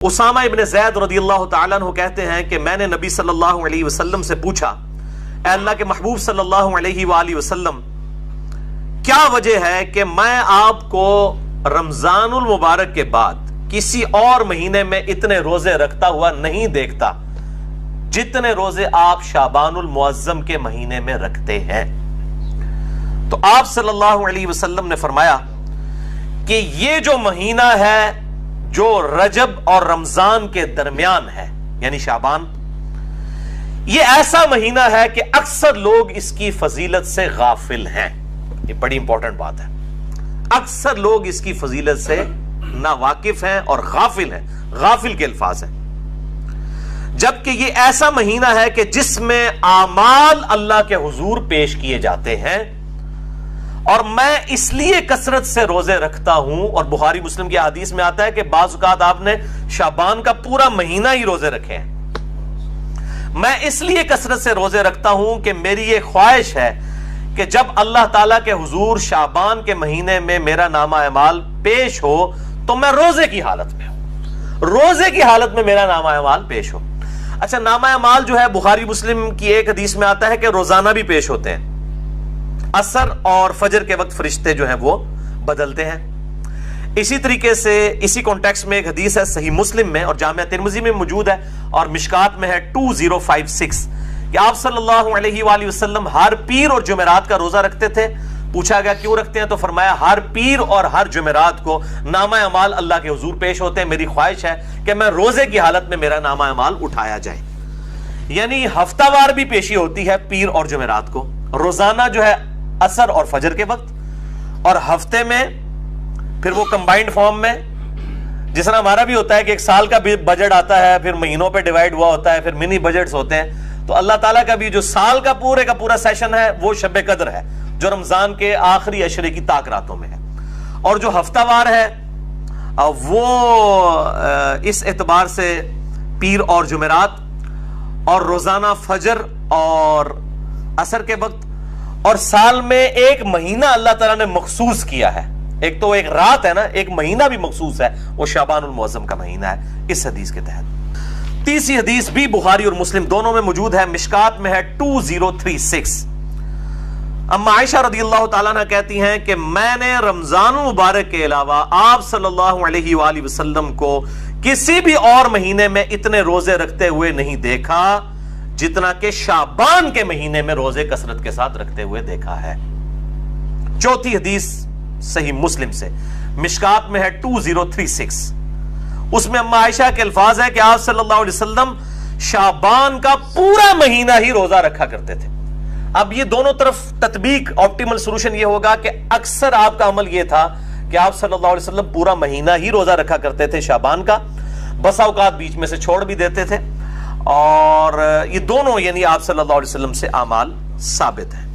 اسامہ ابن زید رضی اللہ تعالیٰ عنہ کہتے ہیں کہ میں نے نبی صلی اللہ علیہ وسلم سے پوچھا، اے اللہ کے محبوب صلی اللہ علیہ وآلہ وسلم، کیا وجہ ہے کہ میں آپ کو رمضان المبارک کے بعد کسی اور مہینے میں اتنے روزے رکھتا ہوا نہیں دیکھتا جتنے روزے آپ شعبان المعظم کے مہینے میں رکھتے ہیں؟ تو آپ صلی اللہ علیہ وسلم نے فرمایا کہ یہ جو مہینہ ہے جو رجب اور رمضان کے درمیان ہے، یعنی شعبان، یہ ایسا مہینہ ہے کہ اکثر لوگ اس کی فضیلت سے غافل ہیں۔ یہ بڑی امپورٹنٹ بات ہے، اکثر لوگ اس کی فضیلت سے ناواقف ہیں اور غافل ہیں، غافل کے الفاظ ہیں، جبکہ یہ ایسا مہینہ ہے کہ جس میں اعمال اللہ کے حضور پیش کیے جاتے ہیں، اور میں اس لیے کثرت سے روزے رکھتا ہوں، اور بخاری مسلم کی حدیث میں آتا ہے کہ بعض اوقات آپ نے شعبان کا پورا مہینہ ہی روزے رکھے ہیں۔ میں اس لیے کثرت سے روزے رکھتا ہوں کہ میری یہ خواہش ہے کہ جب اللہ تعالیٰ کے حضور شعبان کے مہینے میں میرا نامہ اعمال پیش ہو تو میں روزے کی حالت میں ہوں، روزے کی حالت میں میرا نامہ اعمال پیش ہو۔ اچھا، نامہ اعمال جو ہے بخاری مسلم کی ایک حدیث میں آتا ہے کہ روزانہ بھی پیش ہوتے ہیں، عصر اور فجر کے وقت فرشتے جو ہیں وہ بدلتے ہیں۔ اسی طریقے سے اسی کانٹیکسٹ میں ایک حدیث ہے صحیح مسلم میں اور جامعہ ترمذی میں موجود ہے اور مشکات میں ہے 2056 کہ آپ صلی اللہ علیہ وآلہ وسلم ہر پیر اور جمعرات کا روزہ رکھتے تھے۔ پوچھا گیا کیوں رکھتے ہیں، تو فرمایا ہر پیر اور ہر جمعرات کو نامہ اعمال اللہ کے حضور پیش ہوتے ہیں، میری خواہش ہے کہ میں روزے کی حالت میں میرا نامہ اعمال اٹھایا جائے۔ یعنی ہفتہ وار بھی پیشی ہوتی ہے پیر اور جمعرات کو، روزانہ جو ہے عصر اور فجر کے وقت، اور ہفتے میں پھر وہ کمبائنڈ فارم میں، جس طرح ہمارا بھی ہوتا ہے کہ ایک سال کا بجٹ آتا ہے پھر مہینوں پہ ڈیوائیڈ ہوا ہوتا ہے، پھر منی بجٹس ہوتے ہیں، تو اللہ تعالیٰ کا بھی جو سال کا پورا سیشن ہے وہ شب قدر ہے جو رمضان کے آخری عشرے کی طاق راتوں میں ہے، اور جو ہفتہ وار ہے وہ اس اعتبار سے پیر اور جمعرات اور روزانہ فجر اور عصر کے وقت، اور سال میں ایک مہینہ اللہ تعالیٰ نے مخصوص کیا ہے، ایک تو ایک رات ہے نا، ایک مہینہ بھی مخصوص ہے، وہ شعبان المعظم کا مہینہ ہے اس حدیث کے تحت۔ تیسری حدیث بھی بخاری اور مسلم دونوں میں موجود ہے، مشکات میں ہے 2036۔ اما عائشہ رضی اللہ تعالیٰ عنہ کہتی ہیں کہ میں نے رمضان المبارک کے علاوہ آپ صلی اللہ علیہ وآلہ وسلم کو کسی بھی اور مہینے میں اتنے روزے رکھتے ہوئے نہیں دیکھا جتنا کہ شعبان کے مہینے میں روزے کثرت کے ساتھ رکھتے ہوئے دیکھا ہے۔ چوتھی حدیث صحیح مسلم سے، مشکات میں ہے 2036، اس میں اما عائشہ کے الفاظ ہے کہ آپ صلی اللہ علیہ وسلم شعبان کا پورا مہینہ ہی روزہ رکھا کرتے تھے۔ اب یہ دونوں طرف تطبیق آپٹیمل سولوشن یہ ہوگا کہ اکثر آپ کا عمل یہ تھا کہ آپ صلی اللہ علیہ وسلم پورا مہینہ ہی روزہ رکھا کرتے تھے شعبان کا، بسا اوقات بیچ میں سے چھوڑ بھی دیتے تھے، اور یہ دونوں یعنی آپ صلی اللہ علیہ وسلم سے اعمال ثابت ہیں۔